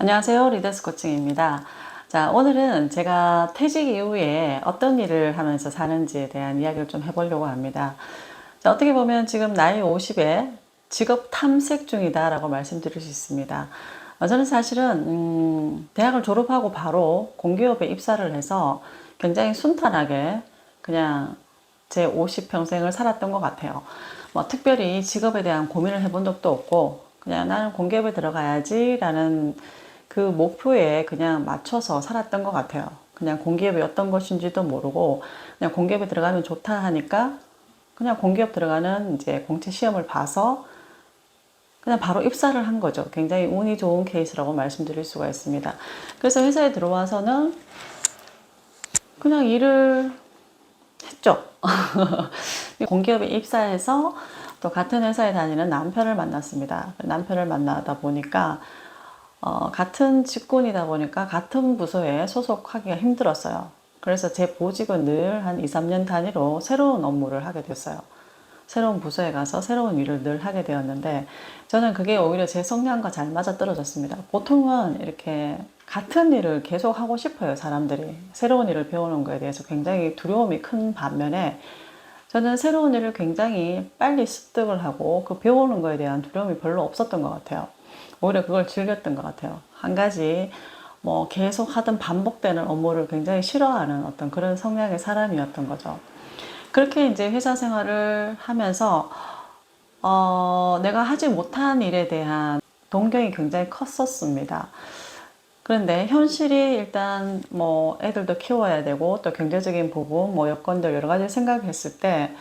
안녕하세요. 리더스 코칭입니다. 자, 오늘은 제가 퇴직 이후에 어떤 일을 하면서 사는지에 대한 이야기를 좀 해보려고 합니다. 자, 어떻게 보면 지금 나이 50에 직업 탐색 중이다라고 말씀드릴 수 있습니다. 저는 사실은 대학을 졸업하고 바로 공기업에 입사를 해서 굉장히 순탄하게 그냥 제 50평생을 살았던 것 같아요. 뭐 특별히 직업에 대한 고민을 해본 적도 없고 그냥 나는 공기업에 들어가야지 라는 그 목표에 그냥 맞춰서 살았던 것 같아요. 그냥 공기업이 어떤 것인지도 모르고 그냥 공기업에 들어가면 좋다 하니까 그냥 공기업 들어가는 이제 공채 시험을 봐서 그냥 바로 입사를 한 거죠. 굉장히 운이 좋은 케이스라고 말씀드릴 수가 있습니다. 그래서 회사에 들어와서는 그냥 일을 했죠. 공기업에 입사해서 또 같은 회사에 다니는 남편을 만났습니다. 남편을 만나다 보니까 같은 직군이다 보니까 같은 부서에 소속하기가 힘들었어요. 그래서 제 보직은 늘 한 2, 3년 단위로 새로운 업무를 하게 됐어요. 새로운 부서에 가서 새로운 일을 늘 하게 되었는데 저는 그게 오히려 제 성향과 잘 맞아떨어졌습니다. 보통은 이렇게 같은 일을 계속 하고 싶어요, 사람들이. 새로운 일을 배우는 거에 대해서 굉장히 두려움이 큰 반면에 저는 새로운 일을 굉장히 빨리 습득을 하고 그 배우는 거에 대한 두려움이 별로 없었던 것 같아요. 오히려 그걸 즐겼던 것 같아요. 한 가지 뭐 계속 하던 반복되는 업무를 굉장히 싫어하는 어떤 그런 성향의 사람이었던 거죠. 그렇게 이제 회사 생활을 하면서 내가 하지 못한 일에 대한 동경이 굉장히 컸었습니다. 그런데 현실이 일단 뭐 애들도 키워야 되고 또 경제적인 부분 뭐 여건들 여러 가지 생각했을 때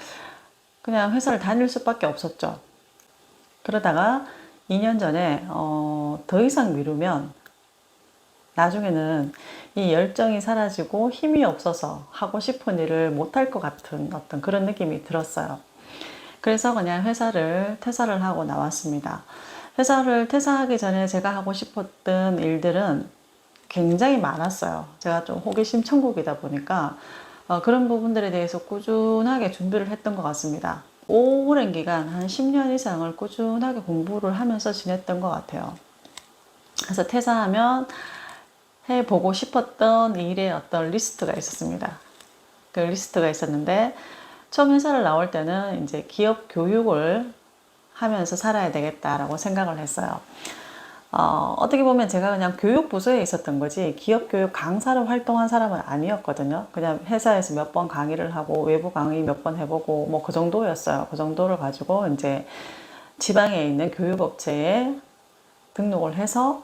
그냥 회사를 다닐 수밖에 없었죠. 그러다가 2년 전에 더 이상 미루면 나중에는 이 열정이 사라지고 힘이 없어서 하고 싶은 일을 못할 것 같은 어떤 그런 느낌이 들었어요. 그래서 그냥 회사를 퇴사를 하고 나왔습니다. 회사를 퇴사하기 전에 제가 하고 싶었던 일들은 굉장히 많았어요. 제가 좀 호기심 천국이다 보니까 그런 부분들에 대해서 꾸준하게 준비를 했던 것 같습니다. 오랜 기간, 한 10년 이상을 꾸준하게 공부를 하면서 지냈던 것 같아요. 그래서 퇴사하면 해보고 싶었던 일의 어떤 리스트가 있었습니다. 그 리스트가 있었는데, 처음 회사를 나올 때는 이제 기업 교육을 하면서 살아야 되겠다라고 생각을 했어요. 어떻게 보면 제가 그냥 교육부서에 있었던 거지 기업 교육 강사로 활동한 사람은 아니었거든요. 그냥 회사에서 몇 번 강의를 하고 외부 강의 몇 번 해보고 뭐 그 정도였어요. 그 정도를 가지고 이제 지방에 있는 교육업체에 등록을 해서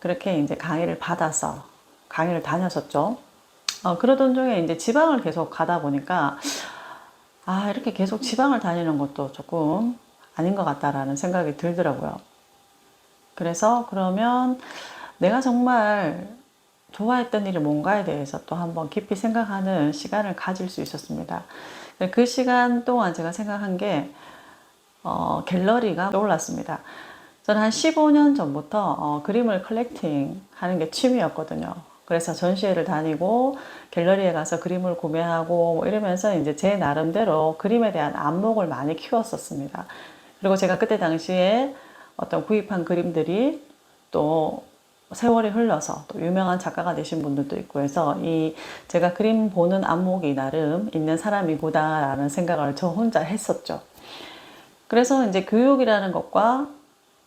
그렇게 이제 강의를 받아서 강의를 다녔었죠. 그러던 중에 이제 지방을 계속 가다 보니까 이렇게 계속 지방을 다니는 것도 조금 아닌 것 같다라는 생각이 들더라고요. 그래서 그러면 내가 정말 좋아했던 일이 뭔가에 대해서 또 한번 깊이 생각하는 시간을 가질 수 있었습니다. 그 시간 동안 제가 생각한 게 갤러리가 떠올랐습니다. 저는 한 15년 전부터 그림을 컬렉팅 하는 게 취미였거든요. 그래서 전시회를 다니고 갤러리에 가서 그림을 구매하고 뭐 이러면서 이제 제 나름대로 그림에 대한 안목을 많이 키웠었습니다. 그리고 제가 그때 당시에 어떤 구입한 그림들이 또 세월이 흘러서 또 유명한 작가가 되신 분들도 있고 해서 이 제가 그림 보는 안목이 나름 있는 사람이구나라는 생각을 저 혼자 했었죠. 그래서 이제 교육이라는 것과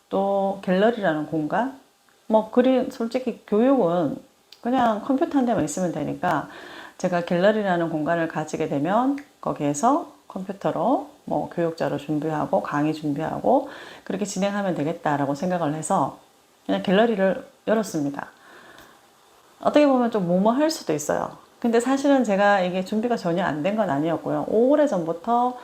또 갤러리라는 공간, 뭐 그림 솔직히 교육은 그냥 컴퓨터 한 대만 있으면 되니까 제가 갤러리라는 공간을 가지게 되면 거기에서 컴퓨터로 뭐 교육자료 준비하고 강의 준비하고 그렇게 진행하면 되겠다라고 생각을 해서 그냥 갤러리를 열었습니다. 어떻게 보면 좀 무모할 수도 있어요. 근데 사실은 제가 이게 준비가 전혀 안 된 건 아니었고요. 오래전부터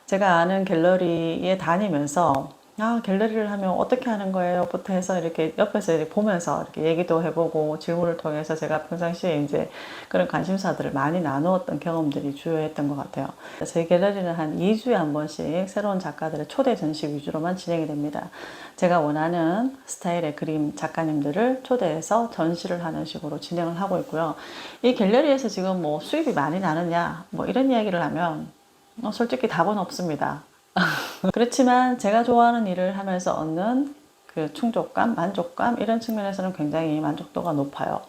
제가 아는 갤러리에 다니면서 갤러리를 하면 어떻게 하는 거예요? 부터 해서 이렇게 옆에서 이렇게 보면서 이렇게 얘기도 해보고 질문을 통해서 제가 평상시에 이제 그런 관심사들을 많이 나누었던 경험들이 주요했던 것 같아요. 저희 갤러리는 한 2주에 한 번씩 새로운 작가들의 초대 전시 위주로만 진행이 됩니다. 제가 원하는 스타일의 그림 작가님들을 초대해서 전시를 하는 식으로 진행을 하고 있고요. 이 갤러리에서 지금 뭐 수입이 많이 나느냐, 뭐 이런 이야기를 하면 솔직히 답은 없습니다. 그렇지만 제가 좋아하는 일을 하면서 얻는 그 충족감, 만족감 이런 측면에서는 굉장히 만족도가 높아요.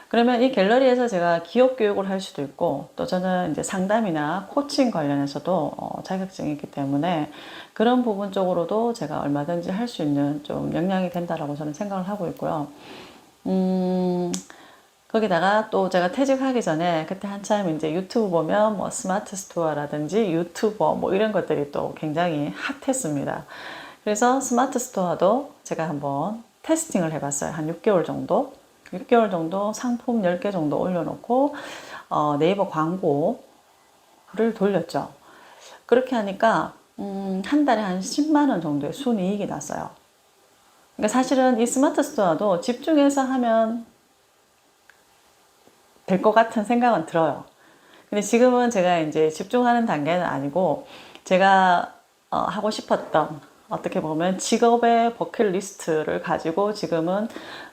그러면 이 갤러리에서 제가 기업 교육을 할 수도 있고 또 저는 이제 상담이나 코칭 관련해서도 자격증이 있기 때문에 그런 부분 쪽으로도 제가 얼마든지 할 수 있는 좀 역량이 된다라고 저는 생각을 하고 있고요. 거기다가 또 제가 퇴직하기 전에 그때 한참 이제 유튜브 보면 뭐 스마트 스토어라든지 유튜버 뭐 이런 것들이 또 굉장히 핫했습니다. 그래서 스마트 스토어도 제가 한번 테스팅을 해봤어요. 한 6개월 정도. 6개월 정도 상품 10개 정도 올려놓고 네이버 광고를 돌렸죠. 그렇게 하니까 한 달에 한 10만 원 정도의 순이익이 났어요. 그러니까 사실은 이 스마트 스토어도 집중해서 하면 될 것 같은 생각은 들어요. 근데 지금은 제가 이제 집중하는 단계는 아니고 제가 하고 싶었던 어떻게 보면 직업의 버킷리스트를 가지고 지금은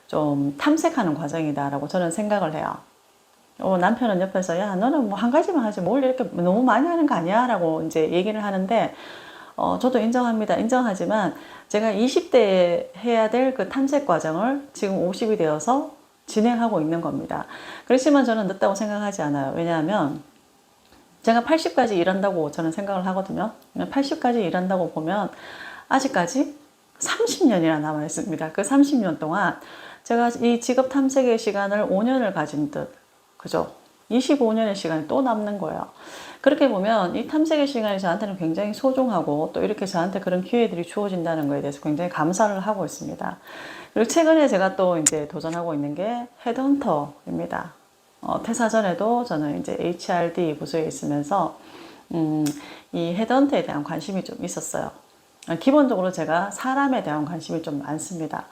좀 탐색하는 과정이다라고 저는 생각을 해요. 남편은 옆에서 야 너는 뭐 한 가지만 하지 뭘 이렇게 너무 많이 하는 거 아니야? 라고 이제 얘기를 하는데 저도 인정합니다. 인정하지만 제가 20대에 해야 될 그 탐색 과정을 지금 50이 되어서 진행하고 있는 겁니다. 그렇지만 저는 늦다고 생각하지 않아요. 왜냐하면 제가 80까지 일한다고 저는 생각을 하거든요. 80까지 일한다고 보면 아직까지 30년이나 남아 있습니다. 그 30년 동안 제가 이 직업 탐색의 시간을 5년을 가진 듯, 그죠? 25년의 시간이 또 남는 거예요. 그렇게 보면 이 탐색의 시간이 저한테는 굉장히 소중하고 또 이렇게 저한테 그런 기회들이 주어진다는 거에 대해서 굉장히 감사를 하고 있습니다. 그리고 최근에 제가 또 이제 도전하고 있는 게 헤드헌터입니다. 퇴사 전에도 저는 이제 HRD 부서에 있으면서 이 헤드헌터에 대한 관심이 좀 있었어요. 기본적으로 제가 사람에 대한 관심이 좀 많습니다.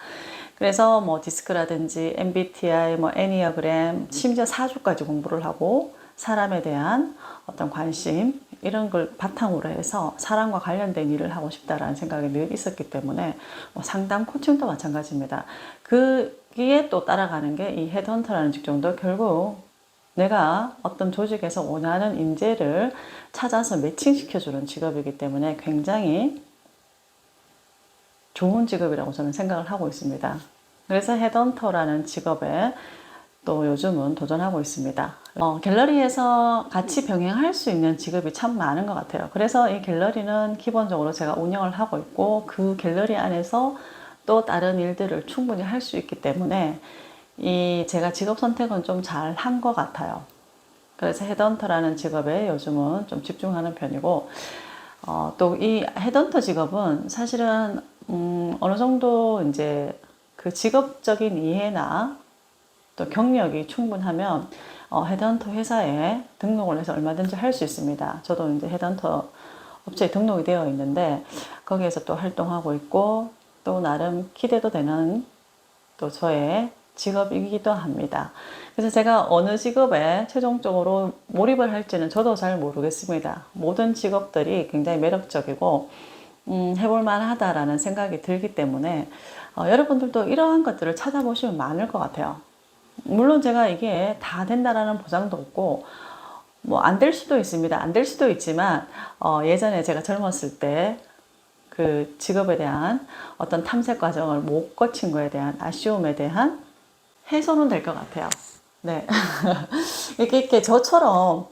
그래서 뭐 디스크라든지 MBTI, 뭐 애니어그램, 심지어 사주까지 공부를 하고 사람에 대한 어떤 관심 이런 걸 바탕으로 해서 사람과 관련된 일을 하고 싶다라는 생각이 늘 있었기 때문에 뭐 상담 코칭도 마찬가지입니다. 그기에 또 따라가는 게 이 헤드헌터라는 직종도 결국 내가 어떤 조직에서 원하는 인재를 찾아서 매칭시켜주는 직업이기 때문에 굉장히 좋은 직업이라고 저는 생각을 하고 있습니다. 그래서 헤드헌터라는 직업에 또 요즘은 도전하고 있습니다. 갤러리에서 같이 병행할 수 있는 직업이 참 많은 것 같아요. 그래서 이 갤러리는 기본적으로 제가 운영을 하고 있고 그 갤러리 안에서 또 다른 일들을 충분히 할 수 있기 때문에 이 제가 직업 선택은 좀 잘 한 것 같아요. 그래서 헤드헌터라는 직업에 요즘은 좀 집중하는 편이고 또 이 헤드헌터 직업은 사실은 어느 정도 이제 그 직업적인 이해나 또 경력이 충분하면 헤드헌터 회사에 등록을 해서 얼마든지 할 수 있습니다. 저도 이제 헤드헌터 업체에 등록이 되어 있는데 거기에서 또 활동하고 있고 또 나름 기대도 되는 또 저의 직업이기도 합니다. 그래서 제가 어느 직업에 최종적으로 몰입을 할지는 저도 잘 모르겠습니다. 모든 직업들이 굉장히 매력적이고 해볼 만하다라는 생각이 들기 때문에 여러분들도 이러한 것들을 찾아보시면 많을 것 같아요. 물론 제가 이게 다 된다라는 보장도 없고 뭐 안 될 수도 있습니다. 안 될 수도 있지만 예전에 제가 젊었을 때 그 직업에 대한 어떤 탐색 과정을 못 거친 거에 대한 아쉬움에 대한 해소는 될 것 같아요. 네. 이렇게 저처럼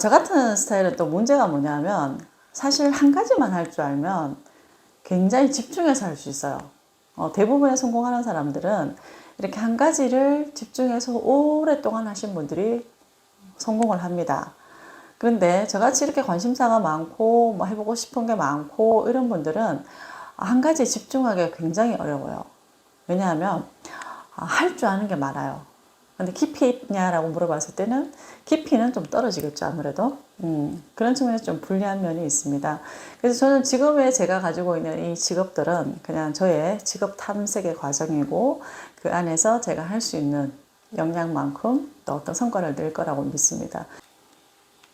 저 같은 스타일은 또 문제가 뭐냐면 사실 한 가지만 할 줄 알면 굉장히 집중해서 할 수 있어요. 대부분의 성공하는 사람들은 이렇게 한 가지를 집중해서 오랫동안 하신 분들이 성공을 합니다. 그런데 저같이 이렇게 관심사가 많고 뭐 해보고 싶은 게 많고 이런 분들은 한 가지에 집중하기가 굉장히 어려워요. 왜냐하면 할 줄 아는 게 많아요. 근데 깊이 있냐라고 물어봤을 때는 깊이는 좀 떨어지겠죠, 아무래도. 그런 측면에서 좀 불리한 면이 있습니다. 그래서 저는 지금의 제가 가지고 있는 이 직업들은 그냥 저의 직업 탐색의 과정이고 그 안에서 제가 할 수 있는 역량만큼 또 어떤 성과를 낼 거라고 믿습니다.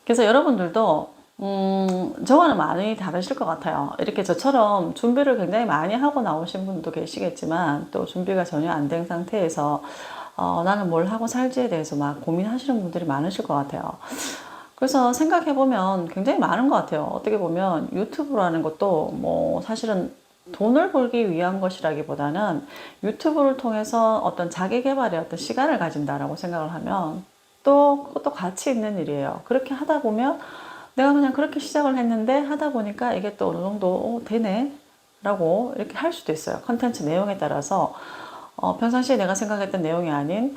그래서 여러분들도 저와는 많이 다르실 것 같아요. 이렇게 저처럼 준비를 굉장히 많이 하고 나오신 분도 계시겠지만 또 준비가 전혀 안 된 상태에서 나는 뭘 하고 살지에 대해서 막 고민하시는 분들이 많으실 것 같아요. 그래서 생각해보면 굉장히 많은 것 같아요. 어떻게 보면 유튜브라는 것도 뭐 사실은 돈을 벌기 위한 것이라기보다는 유튜브를 통해서 어떤 자기 개발에 어떤 시간을 가진다라고 생각을 하면 또 그것도 가치 있는 일이에요. 그렇게 하다 보면 내가 그냥 그렇게 시작을 했는데 하다 보니까 이게 또 어느 정도 되네 라고 이렇게 할 수도 있어요. 컨텐츠 내용에 따라서 평상시에 내가 생각했던 내용이 아닌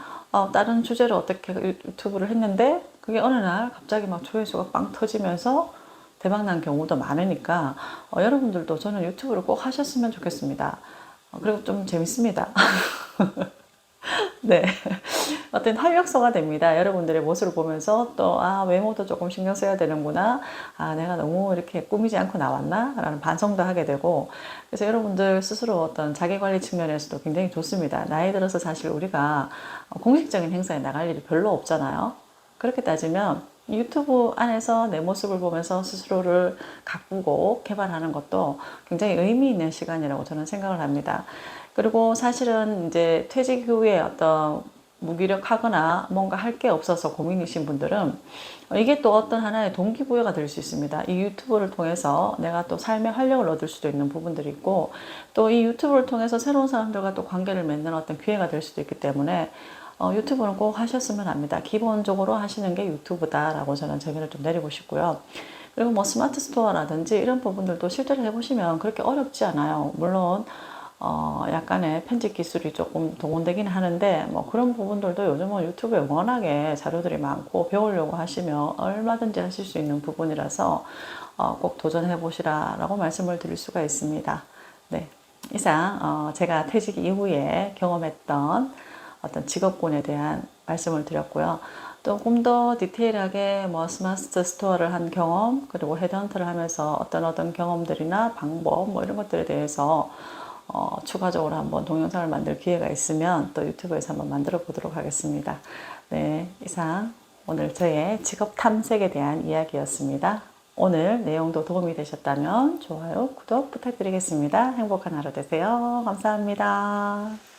다른 주제로 어떻게 유튜브를 했는데 그게 어느 날 갑자기 막 조회수가 빵 터지면서 대박난 경우도 많으니까 여러분들도 저는 유튜브를 꼭 하셨으면 좋겠습니다. 그리고 좀 재밌습니다. 네. 어떤 활력소가 됩니다. 여러분들의 모습을 보면서 또, 외모도 조금 신경 써야 되는구나. 내가 너무 이렇게 꾸미지 않고 나왔나? 라는 반성도 하게 되고. 그래서 여러분들 스스로 어떤 자기관리 측면에서도 굉장히 좋습니다. 나이 들어서 사실 우리가 공식적인 행사에 나갈 일이 별로 없잖아요. 그렇게 따지면 유튜브 안에서 내 모습을 보면서 스스로를 가꾸고 개발하는 것도 굉장히 의미 있는 시간이라고 저는 생각을 합니다. 그리고 사실은 이제 퇴직 후에 어떤 무기력하거나 뭔가 할 게 없어서 고민이신 분들은 이게 또 어떤 하나의 동기부여가 될 수 있습니다. 이 유튜브를 통해서 내가 또 삶의 활력을 얻을 수도 있는 부분들이 있고 또 이 유튜브를 통해서 새로운 사람들과 또 관계를 맺는 어떤 기회가 될 수도 있기 때문에 유튜브는 꼭 하셨으면 합니다. 기본적으로 하시는 게 유튜브다라고 저는 정의를 좀 내리고 싶고요. 그리고 뭐 스마트 스토어라든지 이런 부분들도 실제로 해보시면 그렇게 어렵지 않아요. 물론 약간의 편집 기술이 조금 동원되긴 하는데 뭐 그런 부분들도 요즘은 유튜브에 워낙에 자료들이 많고 배우려고 하시면 얼마든지 하실 수 있는 부분이라서 꼭 도전해 보시라라고 말씀을 드릴 수가 있습니다. 네, 이상 제가 퇴직 이후에 경험했던 어떤 직업군에 대한 말씀을 드렸고요. 조금 더 디테일하게 뭐 스마트 스토어를 한 경험 그리고 헤드헌터를 하면서 어떤 경험들이나 방법 뭐 이런 것들에 대해서 추가적으로 한번 동영상을 만들 기회가 있으면 또 유튜브에서 한번 만들어 보도록 하겠습니다. 네, 이상 오늘 저의 직업 탐색에 대한 이야기였습니다. 오늘 내용도 도움이 되셨다면 좋아요, 구독 부탁드리겠습니다. 행복한 하루 되세요. 감사합니다.